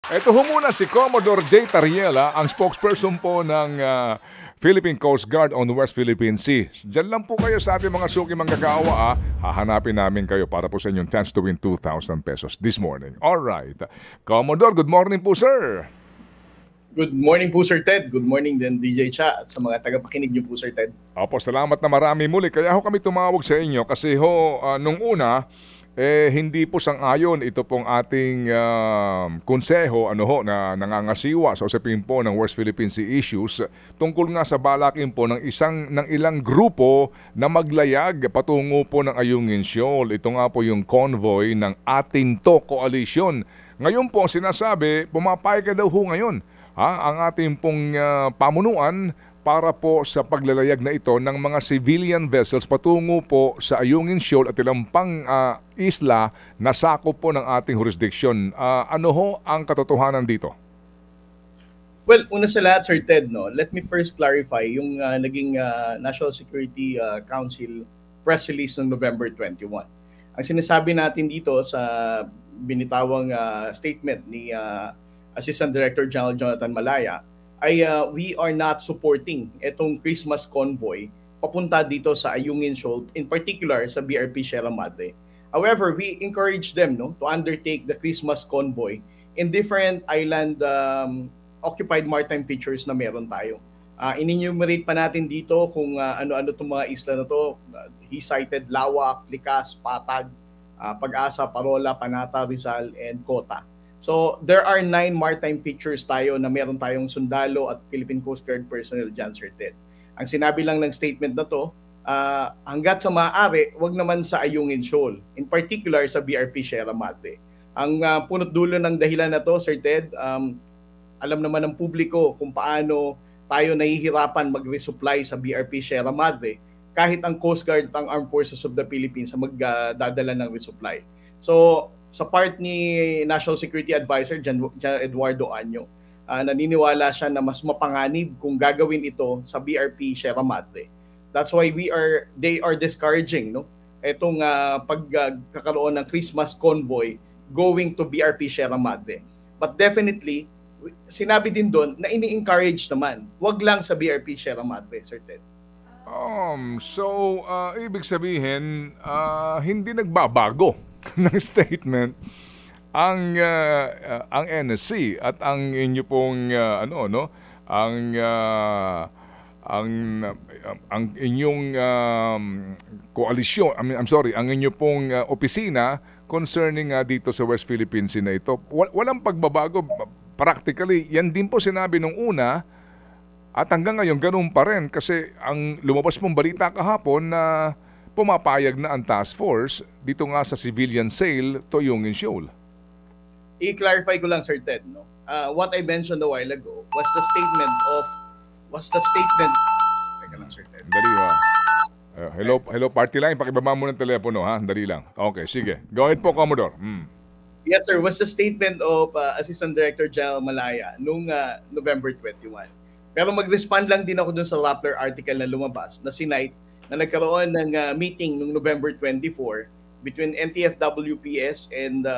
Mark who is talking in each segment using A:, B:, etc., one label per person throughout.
A: Ito ho muna si Commodore J. Tariela, ang spokesperson po ng Philippine Coast Guard on the West Philippine Sea. Diyan lang po kayo sa ating mga suki manggagawa. Hahanapin namin kayo para po sa inyong chance to win 2,000 pesos this morning. Alright. Commodore, good morning po, sir.
B: Good morning po, Sir Ted. Good morning din, DJ Cha, at sa mga tagapakinig niyo po, Sir Ted.
A: Opo, salamat na marami muli. Kaya ho kami tumawag sa inyo kasi nung una, hindi po sang-ayon ito pong ating konseho na nangangasiwa sa usapin po ng West Philippine Sea issues tungkol nga sa balakin po ng ilang grupo na maglayag patungo po ng Ayungin Shoal. Ito nga po yung convoy ng Atinto Coalition. Ngayon po sinasabi, pumapayag daw ho ngayon ang ating pong pamunuan para po sa paglalayag na ito ng mga civilian vessels patungo po sa Ayungin Shoal at ilang pang isla na sakop po ng ating jurisdiction. Ano ho ang katotohanan dito?
B: Well, una sa lahat, Sir Ted, let me first clarify yung naging National Security Council press release noong November 21. Ang sinasabi natin dito sa binitawang statement ni Assistant Director General Jonathan Malaya ay we are not supporting itong Christmas convoy papunta dito sa Ayungin Shoal, in particular sa BRP Sierra Madre. However, we encourage them to undertake the Christmas convoy in different island occupied maritime features na meron tayo. In-enumerate pa natin dito kung ano-ano itong mga isla na to. He cited Lawak, Likas, Patag, Pag-asa, Parola, Panata, Rizal, and Cota. So, there are 9 maritime features tayo na meron tayong sundalo at Philippine Coast Guard personnel dyan, Sir Ted. Ang sinabi lang ng statement na to, hanggat sa maaari, wag naman sa Ayungin Shoal, in particular sa BRP Sierra Madre. Ang punot dulo ng dahilan na to, Sir Ted, alam naman ng publiko kung paano tayo nahihirapan mag-resupply sa BRP Sierra Madre kahit ang Coast Guard at ang Armed Forces of the Philippines sa magdadala ng resupply. So, sa part ni National Security Advisor Jan Eduardo Anyo, naniniwala siya na mas mapanganib kung gagawin ito sa BRP Sierra Madre. That's why they are discouraging itong pagkakaroon ng Christmas convoy going to BRP Sierra Madre. But definitely, sinabi din doon na ini-encourage naman, wag lang sa BRP Sierra Madre, Sir Ted.
A: So, ibig sabihin, hindi nagbabago ng statement ang NSC at ang inyo pong ang inyong koalisyon, ang inyo pong opisina concerning dito sa West Philippine Sea na ito. Walang pagbabago. Practically, yan din po sinabi nung una at hanggang ngayon ganun pa rin kasi ang lumabas mong balita kahapon na pumapayag na ang task force dito nga sa civilian sail to Ayungin Shoal.
B: I-clarify ko lang, Sir Ted, what I mentioned a while ago was the statement. Teka lang, Sir Ted.
A: Dali ha. Hello party line, pakibaba mo ng telepono ha. Dali lang. Okay, sige. Go ahead po, Commodore.
B: Yes, sir. Was the statement of Assistant Director General Malaya noong November 21. Pero mag-respond lang din ako dun sa Rappler article na lumabas na sinight na nagkaroon ng meeting noong November 24 between NTF-WPS and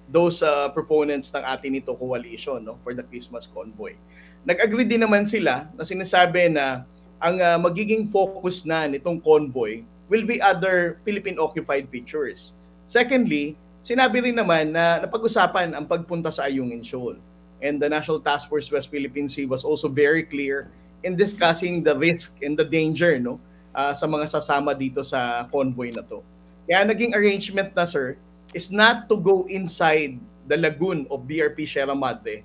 B: those proponents ng atin ito coalition for the Christmas convoy. Nag-agree din naman sila na sinasabi na ang magiging focus na nitong convoy will be other Philippine-occupied features. Secondly, sinabi rin naman na napag-usapan ang pagpunta sa Ayungin Shoal. And the National Task Force West Philippine Sea was also very clear in discussing the risk and the danger sa mga sasama dito sa convoy na to. Kaya naging arrangement na, sir, is not to go inside the lagoon of BRP Sierra Madre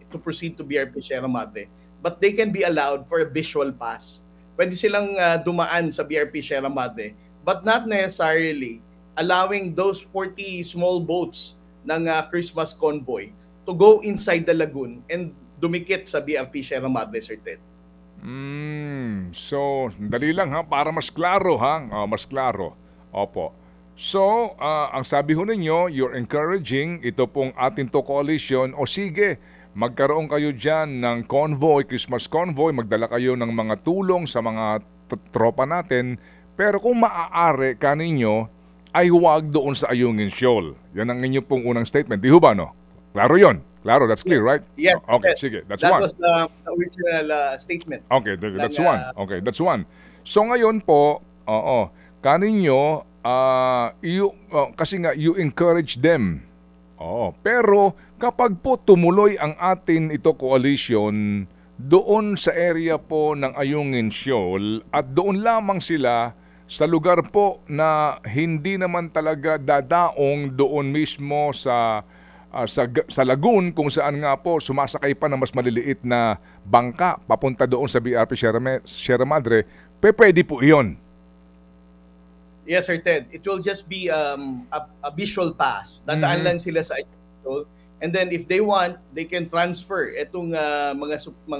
B: to proceed to BRP Sierra Madre, but they can be allowed for a visual pass. Pwede silang dumaan sa BRP Sierra Madre, but not necessarily allowing those 40 small boats ng Christmas convoy to go inside the lagoon and dumikit sa BRP Sierra Madre, Sir Ted.
A: So, dali lang para mas klaro mas klaro. Opo. So, ang sabi ho ninyo, you're encouraging ito pong Atinto Coalition o sige, magkaroon kayo dyan ng convoy, Christmas convoy, magdala kayo ng mga tulong sa mga tropa natin, pero kung maaari kaninyo ay huwag doon sa Ayungin Shoal. Yan ang inyo pong unang statement. Di ho ba, no? Klaro yun. Klaro, that's clear, right?
B: Yes.
A: Okay,
B: Yes.
A: sige. That's
B: That
A: one.
B: was the original statement.
A: Okay, that's one. Okay, that's one. So ngayon po, kaninyo, kasi nga, you encourage them. Pero kapag po tumuloy ang atin ito coalition doon sa area po ng Ayungin Shoal at doon lamang sila sa lugar po na hindi naman talaga dadaong doon mismo sa lagoon kung saan nga po sumasakay pa ng mas maliliit na bangka papunta doon sa BRP Sierra Madre, pwede po iyon.
B: Yes, Sir Ted. It will just be a visual pass. Dadaan lang sila sa Ayungin. And then if they want, they can transfer itong mga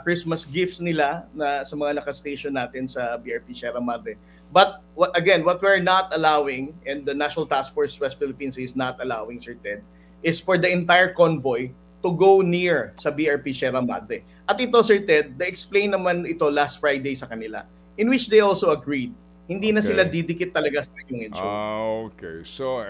B: Christmas gifts nila na sa mga naka-station natin sa BRP Sierra Madre. But what we're not allowing, and the National Task Force West Philippines is not allowing, Sir Ted, is for the entire convoy to go near sa BRP Sierra Madre. At ito, Sir Ted, na-explain naman ito last Friday sa kanila, in which they also agreed. Hindi na sila didikit talaga sa Ayungin Shoal.
A: Okay. So,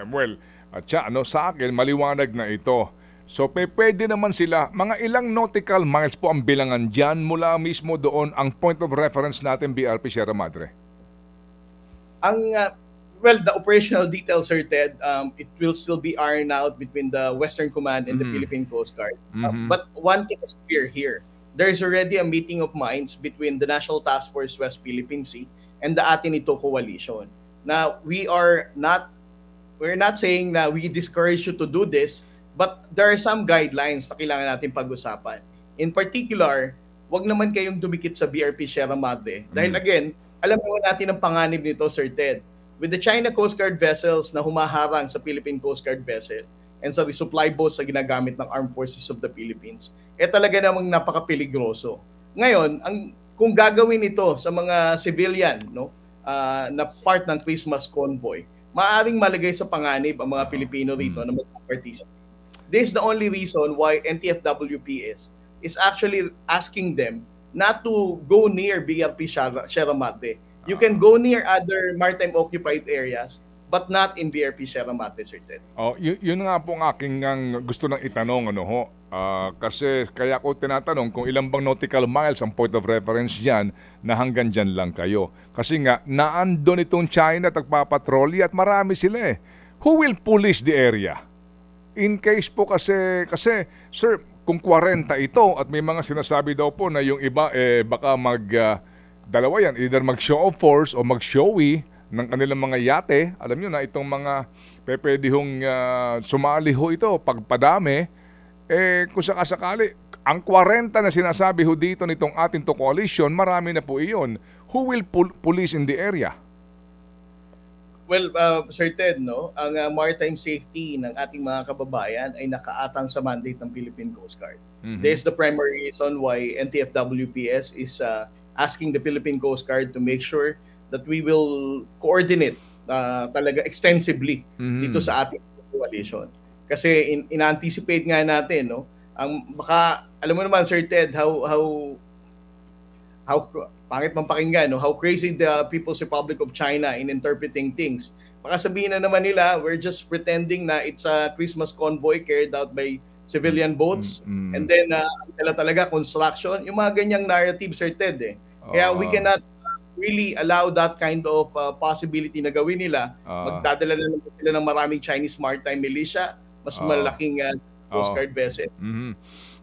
A: sa akin, maliwanag na ito. So, pwede naman sila, mga ilang nautical miles po ang bilangan dyan mula mismo doon ang point of reference natin, BRP Sierra Madre?
B: The operational details, Sir Ted, it will still be ironed out between the Western Command and the Philippine Coast Guard. But one thing is clear here. There is already a meeting of minds between the National Task Force West Philippine Sea and the Atin Ito Coalition. Now, we're not saying na we discourage you to do this, but there are some guidelines na kailangan natin pag-usapan. In particular, wag naman kayong dumikit sa BRP Sierra Madre. Dahil again, alam naman natin ang panganib nito, Sir Ted. With the China Coast Guard vessels na humaharang sa Philippine Coast Guard vessel and sa resupply boats na ginagamit ng Armed Forces of the Philippines, talaga namang napaka-peligroso. Ngayon, kung gagawin ito sa mga civilian, na part ng Christmas convoy, maaaring malagay sa panganib ang mga Pilipino rito na mag-participate. This is the only reason why NTFWPS is actually asking them not to go near BRP Sierra Madre. You can go near other maritime occupied areas, but not in BRP Sierra Madre, Sir Ted.
A: Yun nga po ang aking gusto nang itanong, kasi kaya ko tinatanong kung ilang bang nautical miles ang point of reference dyan na hanggang dyan lang kayo. Kasi nga, naandun itong China tagpapatrolly at marami sila eh. Who will police the area? In case po kasi sir, kung 40 ito at may mga sinasabi daw po na yung iba baka dalawa yan, either mag-show of force o mag-showy ng kanilang mga yate. Alam nyo na itong mga pwede hong sumali ho ito pagpadami. Kung sakasakali, ang 40 na sinasabi ho dito nitong ating coalition, marami na po iyon. Who will police in the area?
B: Well, Sir Ted, ang maritime safety ng ating mga kababayan ay nakaatang sa mandate ng Philippine Coast Guard. This is the primary reason why NTFWPS is asking the Philippine Coast Guard to make sure that we will coordinate talaga extensively dito sa ating coalition. Kasi in-anticipate nga natin, ang baka, alam mo naman, Sir Ted, how pangit man pakinggan, how crazy the People's Republic of China in interpreting things. Baka sabihin na naman nila, we're just pretending na it's a Christmas convoy carried out by civilian boats, and then talaga construction, yung mga ganyang narrative, Sir Ted. Kaya we cannot really allow that kind of possibility na gawin nila. Magdadala na naman sila ng maraming Chinese maritime militia, mas malaking Coast Guard vessel.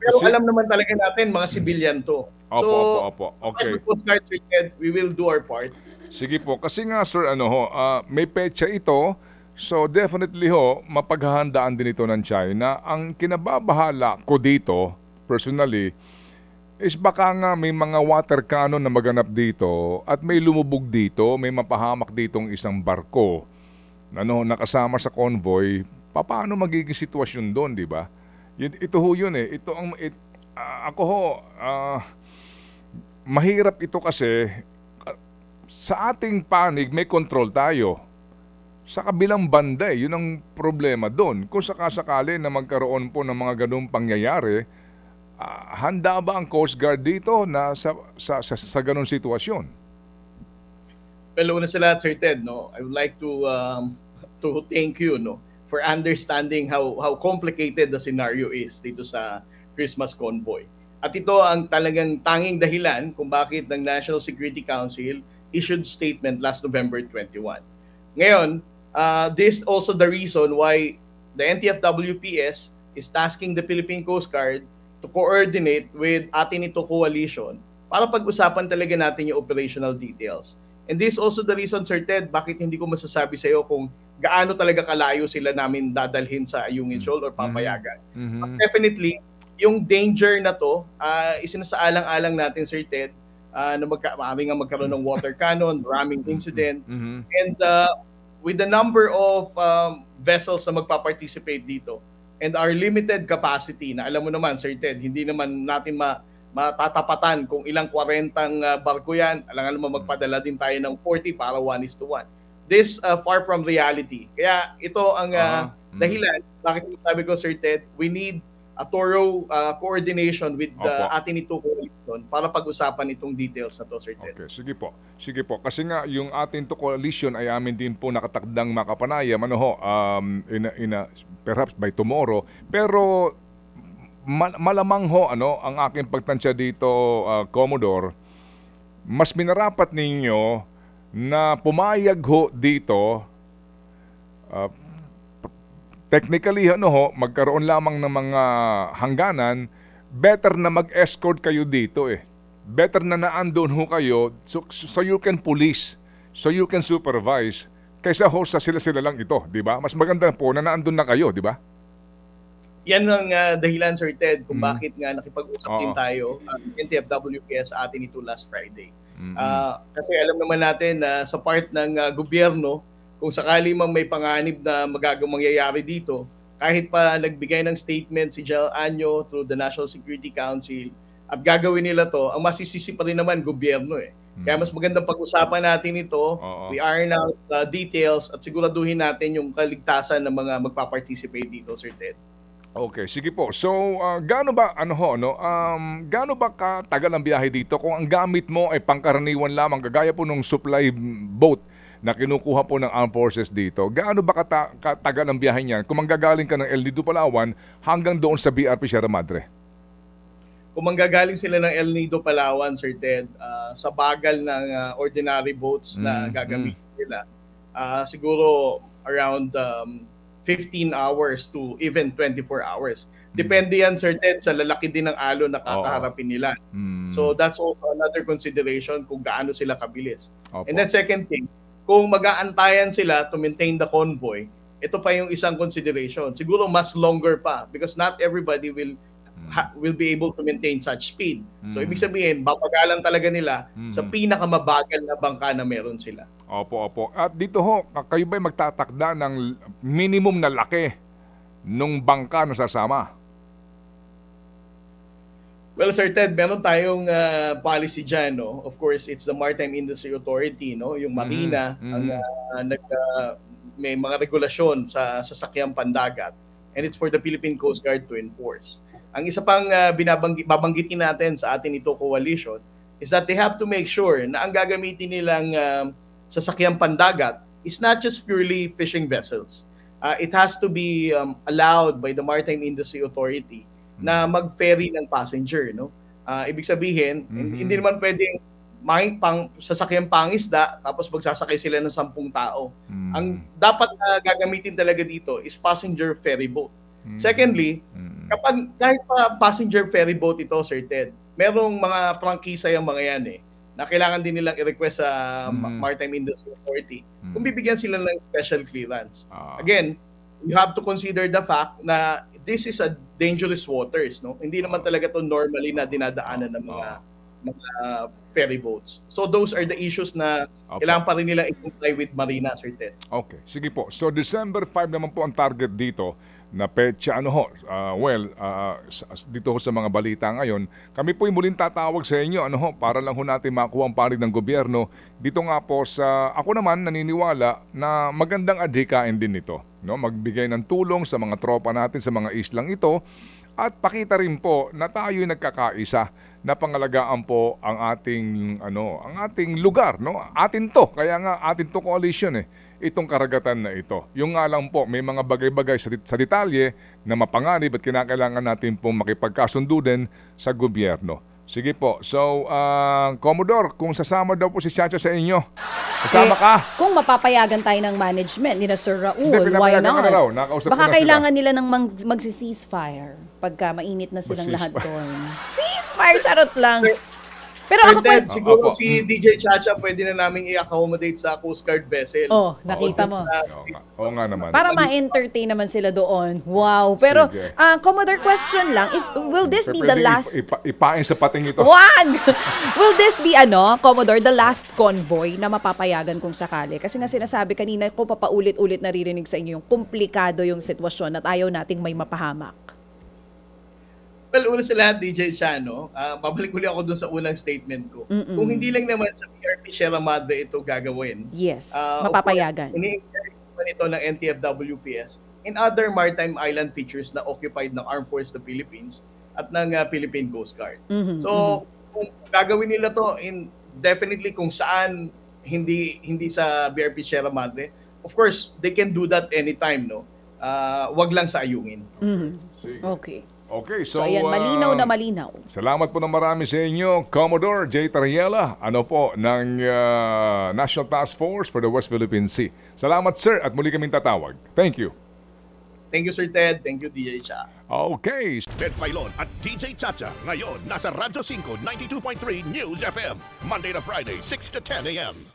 B: Pero alam naman talaga natin, mga civilian to.
A: Opo. Okay.
B: Coast Guard, we will do our part.
A: Sige po. Kasi nga, sir, may petsa ito. So, definitely mapaghahandaan din ito ng China. Ang kinababahala ko dito, personally, is baka nga may mga water cannon na maganap dito at may lumubog dito, may mapahamak ditong isang barko na nakasama sa convoy. Paano magiging sitwasyon doon, di ba? Ito yun eh. Mahirap ito kasi sa ating panig may control tayo. Sa kabilang banda yun ang problema doon. Kung sakasakali na magkaroon po ng mga ganung pangyayari, handa ba ang Coast Guard dito na sa ganung sitwasyon?
B: Well, una sa lahat, Sir Ted, I would like to thank you, for understanding how complicated the scenario is dito sa Christmas convoy. At ito ang talagang tanging dahilan kung bakit ng National Security Council issued statement last November 21. Ngayon, this also the reason why the NTF-WPS is tasking the Philippine Coast Guard to coordinate with atin ito coalition para pag-usapan talaga natin yung operational details. And this is also the reason, Sir Ted, bakit hindi ko masasabi sa iyo kung gaano talaga kalayo sila namin dadalhin sa Ayungin Shoal or papayagan. But definitely, yung danger na to, isinasaalang-alang natin, Sir Ted, na maaaring nga magkaroon ng water cannon, ramming incident, and with the number of vessels na magpa-participate dito, and our limited capacity, na alam mo naman, Sir Ted, hindi naman natin matatapatan kung ilang 40 barko yan. Alam naman magpadala din tayo ng 40 para 1:1. This far from reality. Kaya ito ang dahilan bakit sabi ko, Sir Ted, we need a thorough coordination with atin ito coalition para pag-usapan itong details na to, Sir Ted.
A: Okay, sige po. Sige po. Kasi nga yung atin to coalition ay amin din po nakatakdang makapanayam perhaps by tomorrow. Pero malamang ang aking pagtansya dito, Commodore, mas minarapat ninyo na pumayag dito, technically magkaroon lamang ng mga hangganan, better na mag-escort kayo dito Better na naandun kayo so you can police, so you can supervise, kaysa sa sila lang ito, di ba? Mas maganda po na naandun na kayo, di ba?
B: Yan ang dahilan, Sir Ted, kung bakit nga nakipag-usap din tayo ang NTF-WPS sa atin ito last Friday. Kasi alam naman natin na sa part ng gobyerno, kung sakali mang may panganib na mangyayari dito, kahit pa nagbigay ng statement si General Anyo through the National Security Council at gagawin nila to, ang masisisi pa rin naman gobyerno Kaya mas magandang pag-usapan natin ito, we iron out details at siguraduhin natin yung kaligtasan ng mga magpa-participate dito, Sir Ted.
A: Okay, sige po. So, gaano ba gaano ba katagal ang biyahe dito kung ang gamit mo ay pangkaraniwan lamang kagaya po nung supply boat na kinukuha po ng armed forces dito? Gaano ba katagal ang biyahe niyan kung manggagaling ka ng El Nido, Palawan hanggang doon sa BRP Sierra Madre?
B: Kung manggagaling sila ng El Nido, Palawan, Sir Ted, sa bagal ng ordinary boats na gagamitin nila, siguro around 15 hours to even 24 hours. Depende yan, Sir Ted, sa lalaki din ng alon na kakaharapin nila. So that's also another consideration kung gaano sila kabilis. And then second thing, kung mag-aantayan sila to maintain the convoy, ito pa yung isang consideration. Siguro mas longer pa because not everybody will be able to maintain such speed. So ibig sabihin, babagalan talaga nila sa pinakamabagal na bangka na meron sila.
A: Opo. At dito kayo ba'y magtatakda ng minimum na laki nung bangka na sasama?
B: Well, Sir Ted, meron tayong policy dyan. No? Of course, it's the Maritime Industry Authority, no? Yung Marina, ang may mga regulasyon sa sasakyang pandagat. And it's for the Philippine Coast Guard to enforce. Ang isa pang babanggitin natin sa atin ito coalition is that they have to make sure na ang gagamitin nilang sasakyang pandagat is not just purely fishing vessels. It has to be allowed by the Maritime Industry Authority na mag-ferry ng passenger. No? Ibig sabihin, hindi naman pwedeng sasakyang pangisda tapos magsasakay sila ng 10 tao. Ang dapat na gagamitin talaga dito is passenger ferry boat. Secondly, kahit pa passenger ferry boat ito, Sir Ted, merong mga prangkisa yung mga yan na kailangan din nilang i-request sa Maritime Industry Authority kung bibigyan sila ng special clearance. Again, you have to consider the fact na this is a dangerous waters. No? Hindi naman talaga to normally na dinadaanan ng mga ferry boats. So those are the issues na kailangan pa rin nilang i-comply with Marina, Sir Ted.
A: Okay, sige po. So December 5 naman po ang target dito na petsa dito sa mga balita ngayon. Kami po muling tatawag sa inyo para lang natin makuha ang panig ng gobyerno. Dito nga po ako naman naniniwala na magandang adhikain din ito, no? Magbigay ng tulong sa mga tropa natin sa mga islang ito At pakita rin po na tayo'y nagkakaisa na pangalagaan po ang ating lugar, no? Atin to, kaya nga atin to coalition itong karagatan na ito. Yung nga lang po, may mga bagay-bagay sa detalye na mapanganib at kinakailangan natin pong makipagkasundo din sa gobyerno. Sige po. So, Commodore, kung sasama daw po si Chacha sa inyo, kasama ka.
C: Kung mapapayagan tayo ng management ni na Sir Raul,
A: Hindi,
C: why
A: pinapayagan ka na raw.
C: not?
A: Nakausap ko
C: Baka
A: na
C: kailangan nila ng magsi-ceasefire pagka mainit na silang lahat
A: Mag-ceasefire.
C: doon. Ceasefire, charot lang. Pero ako
B: Sir Ted,
C: po,
B: siguro
A: Opo.
B: si DJ Chacha pwede na naming i-accommodate sa Coast Guard vessel.
C: nakita mo.
A: Oo nga naman.
C: Para ma-entertain naman sila doon. Wow. Pero,
A: Sige.
C: Commodore, question lang, will this be the
A: Pwede
C: last...
A: ipain sa pating ito.
C: Wag! Will this be, Commodore, the last convoy na mapapayagan kung sakali? Kasi nga sinasabi kanina ko, papaulit-ulit naririnig sa inyo yung komplikado yung sitwasyon at ayaw nating may mapahamak.
B: Well, una sa lahat, DJ Chano, babalik uli ako dun sa unang statement ko. Kung hindi lang naman sa PRP Sierra Madre ito gagawin.
C: Yes,
B: of
C: mapapayagan.
B: course, ini-encourage naman ito ng NTFWPS in other maritime island features na occupied ng Armed Forces of the Philippines at ng Philippine Coast Guard. So, kung gagawin nila to, definitely kung saan hindi sa BRP Sierra Madre, of course, they can do that anytime, no? Wag lang sa ayungin.
A: Sige.
C: Okay.
A: Okay,
C: So, ayan, malinaw na malinaw.
A: Salamat po ng marami sa inyo, Commodore J. Tariela, ng National Task Force for the West Philippine Sea. Salamat, sir, at muli kaming tatawag. Thank you.
B: Thank you, Sir Ted. Thank you, DJ Cha.
A: Okay.
D: Ted Filon at DJ Chacha. Ngayon, nasa Radyo 5, 92.3 News FM. Monday to Friday, 6 to 10 a.m.